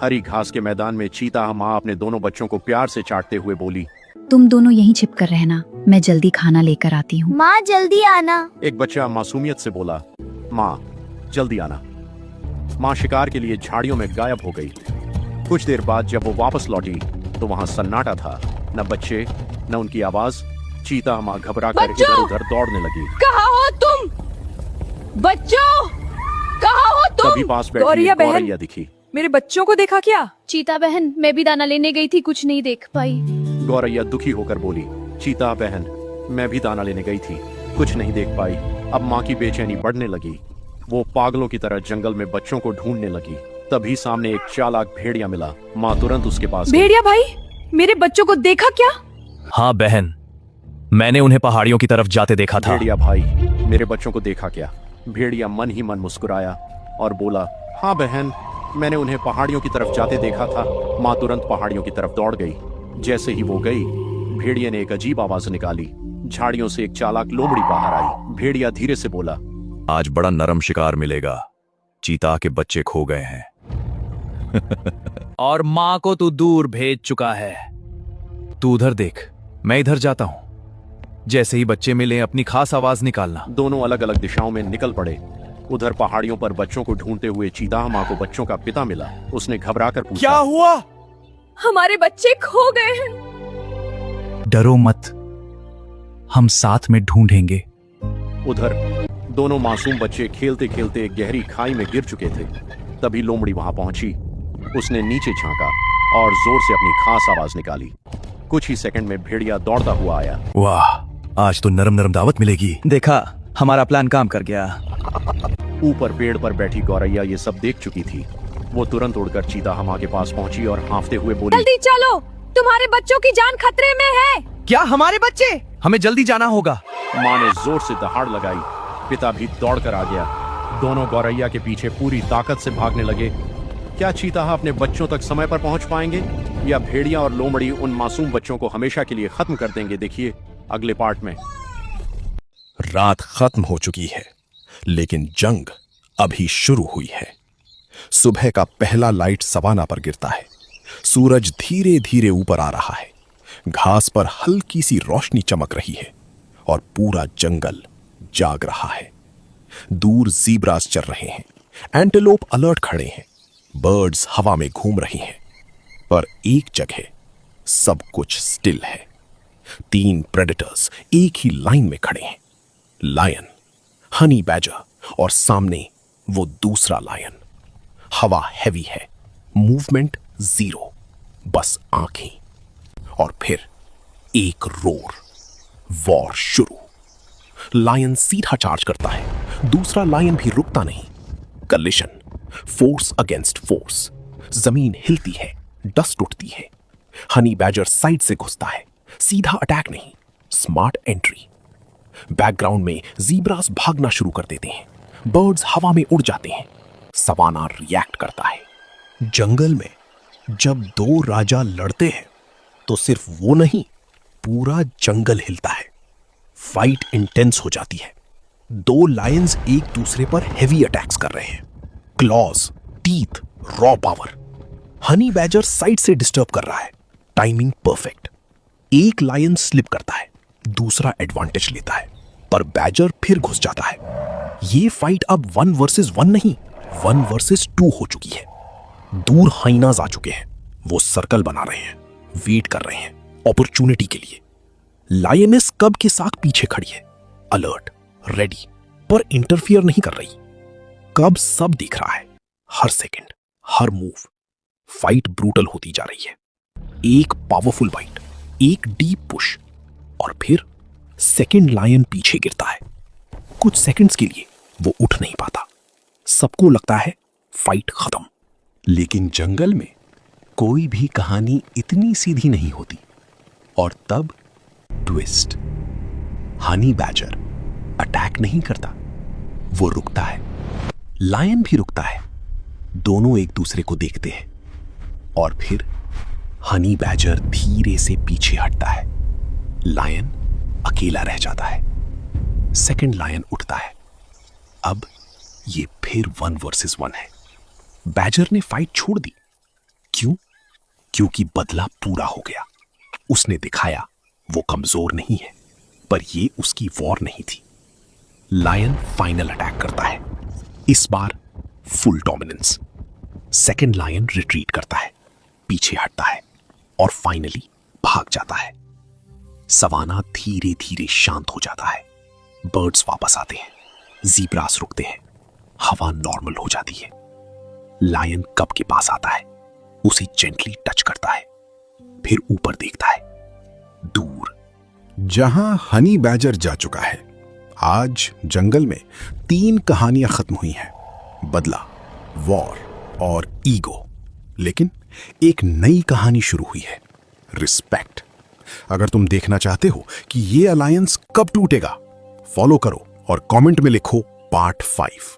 हरी घास के मैदान में चीता माँ अपने दोनों बच्चों को प्यार से चाटते हुए बोली, तुम दोनों यहीं छिप कर रहना, मैं जल्दी खाना लेकर आती हूँ। माँ जल्दी आना। एक बच्चा मासूमियत से बोला, माँ जल्दी आना। माँ शिकार के लिए झाड़ियों में गायब हो गई। कुछ देर बाद जब वो वापस लौटी तो वहाँ सन्नाटा था, न बच्चे न उनकी आवाज। चीता माँ घबरा कर इधर उधर दौड़ने लगी। कहाँ हो तुम बच्चों, कहाँ हो तुम? तभी पास बैठी गौरैया दिखी। मेरे बच्चों को देखा क्या? चीता बहन, मैं भी दाना लेने गई थी, कुछ नहीं देख पाई। गौरैया दुखी होकर बोली, चीता बहन मैं भी दाना लेने गई थी, कुछ नहीं देख पाई। अब माँ की बेचैनी बढ़ने लगी। वो पागलों की तरह जंगल में बच्चों को ढूंढने लगी। तभी सामने एक चालाक भेड़िया मिला। माँ तुरंत उसके पास गई। भेड़िया भाई, मेरे बच्चों को देखा क्या? हाँ बहन, मैंने उन्हें पहाड़ियों की तरफ जाते देखा था। भेड़िया भाई, मेरे बच्चों को देखा क्या? भेड़िया मन ही मन मुस्कुराया और बोला, हाँ बहन, मैंने उन्हें पहाड़ियों की तरफ जाते देखा था। माँ तुरंत पहाड़ियों की तरफ दौड़ गई। जैसे ही वो गई, भेड़िया ने एक अजीब आवाज निकाली। झाड़ियों से एक चालाक लोमड़ी बाहर आई। भेड़िया धीरे से बोला, आज बड़ा नरम शिकार मिलेगा, चीता के बच्चे खो गए हैं। और माँ को तू दूर भेज चुका है। तू उधर देख, मैं इधर जाता हूं। जैसे ही बच्चे मिले अपनी खास आवाज निकालना। दोनों अलग अलग दिशाओं में निकल पड़े। उधर पहाड़ियों पर बच्चों को ढूंढते हुए चीता माँ को बच्चों का पिता मिला। उसने घबरा कर पूछा, क्या हुआ? हमारे बच्चे खो गए हैं। डरो मत, हम साथ में ढूंढेंगे। उधर दोनों मासूम बच्चे खेलते खेलते एक गहरी खाई में गिर चुके थे। तभी लोमड़ी वहां पहुंची। उसने नीचे झांका और जोर से अपनी खास आवाज निकाली। कुछ ही सेकंड में भेड़िया दौड़ता हुआ आया। वाह, आज तो नरम नरम दावत मिलेगी। देखा, हमारा प्लान काम कर गया। ऊपर पेड़ पर बैठी गौरैया ये सब देख चुकी थी। वो तुरंत उड़कर चीता माँ के पास पहुंची और हांफते हुए बोली, जल्दी चलो, तुम्हारे बच्चों की जान खतरे में है। क्या हमारे बच्चे? हमें जल्दी जाना होगा। माँ ने जोर से दहाड़ लगाई। पिता भी दौड़कर आ गया। दोनों गौरैया के पीछे पूरी ताकत से भागने लगे। क्या चीता अपने बच्चों तक समय पर पहुंच पाएंगे या भेड़िया और लोमड़ी उन मासूम बच्चों को हमेशा के लिए खत्म कर देंगे? देखिए अगले पार्ट में। रात खत्म हो चुकी है, लेकिन जंग अभी शुरू हुई है। सुबह का पहला लाइट सवाना पर गिरता है। सूरज धीरे धीरे ऊपर आ रहा है। घास पर हल्की सी रोशनी चमक रही है और पूरा जंगल जाग रहा है। दूर ज़ीब्रास चल रहे हैं। एंटेलोप अलर्ट खड़े हैं। बर्ड्स हवा में घूम रही हैं। पर एक जगह सब कुछ स्टिल है। 3 प्रेडेटर्स एक ही लाइन में खड़े हैं। लायन, हनी बैजर और सामने वो दूसरा लायन। हवा हैवी है, मूवमेंट 0, बस आंखें। और फिर एक रोर। वॉर शुरू। लायन सीधा चार्ज करता है। दूसरा लायन भी रुकता नहीं। Collision, force against force. जमीन हिलती है, डस्ट उठती है। हनी बैजर साइड से घुसता है। सीधा अटैक नहीं, स्मार्ट एंट्री। बैकग्राउंड में ज़ीब्रास भागना शुरू कर देते हैं। बर्ड्स हवा में उड़ जाते हैं। सवाना रिएक्ट करता है। जंगल में जब 2 राजा लड़ते हैं तो सिर्फ वो नहीं, पूरा जंगल हिलता है। फाइट इंटेंस हो जाती है। 2 लायंस एक दूसरे पर हेवी अटैक्स कर रहे हैं। Clause, teeth, raw power. Honey badger side से डिस्टर्ब कर रहा है। Timing perfect. एक लायन स्लिप करता है, दूसरा एडवांटेज लेता है, पर बैजर फिर घुस जाता है। ये फाइट अब 1 वर्सेस 1 नहीं, 1 वर्सेस 2 हो चुकी है। दूर हाइनाज आ चुके हैं। वो सर्कल बना रहे हैं, वेट कर रहे हैं अपॉर्चुनिटी के लिए। लायनेस कब के साथ पीछे खड़ी है, अलर्ट, रेडी, पर इंटरफियर नहीं कर रही। कब सब दिख रहा है, हर सेकंड, हर मूव। फाइट ब्रूटल होती जा रही है। एक पावरफुल बाइट, एक डीप पुश, और फिर सेकंड लायन पीछे गिरता है। कुछ सेकंड्स के लिए वो उठ नहीं पाता। सबको लगता है फाइट खत्म। लेकिन जंगल में कोई भी कहानी इतनी सीधी नहीं होती। और तब ट्विस्ट। हनी बैजर अटैक नहीं करता, वो रुकता है। लायन भी रुकता है। दोनों एक दूसरे को देखते हैं और फिर हनी बैजर धीरे से पीछे हटता है। लायन अकेला रह जाता है। सेकंड लायन उठता है। अब ये फिर 1 वर्सेस 1 है। बैजर ने फाइट छोड़ दी। क्यों? क्योंकि बदला पूरा हो गया। उसने दिखाया वो कमजोर नहीं है, पर ये उसकी वॉर नहीं थी। लायन फाइनल अटैक करता है, इस बार full dominance. Second lion retreat करता है, पीछे हटता है और फाइनली भाग जाता है। सवाना धीरे धीरे शांत हो जाता है। बर्ड्स वापस आते हैं, ज़ीब्रास रुकते हैं, हवा नॉर्मल हो जाती है। लायन कब के पास आता है, उसे जेंटली टच करता है, फिर ऊपर देखता है, दूर जहां हनी बैजर जा चुका है। आज जंगल में 3 कहानियां खत्म हुई हैं, बदला, वॉर और ईगो। लेकिन एक नई कहानी शुरू हुई है, रिस्पेक्ट। अगर तुम देखना चाहते हो कि ये अलायंस कब टूटेगा, फॉलो करो और कमेंट में लिखो पार्ट 5।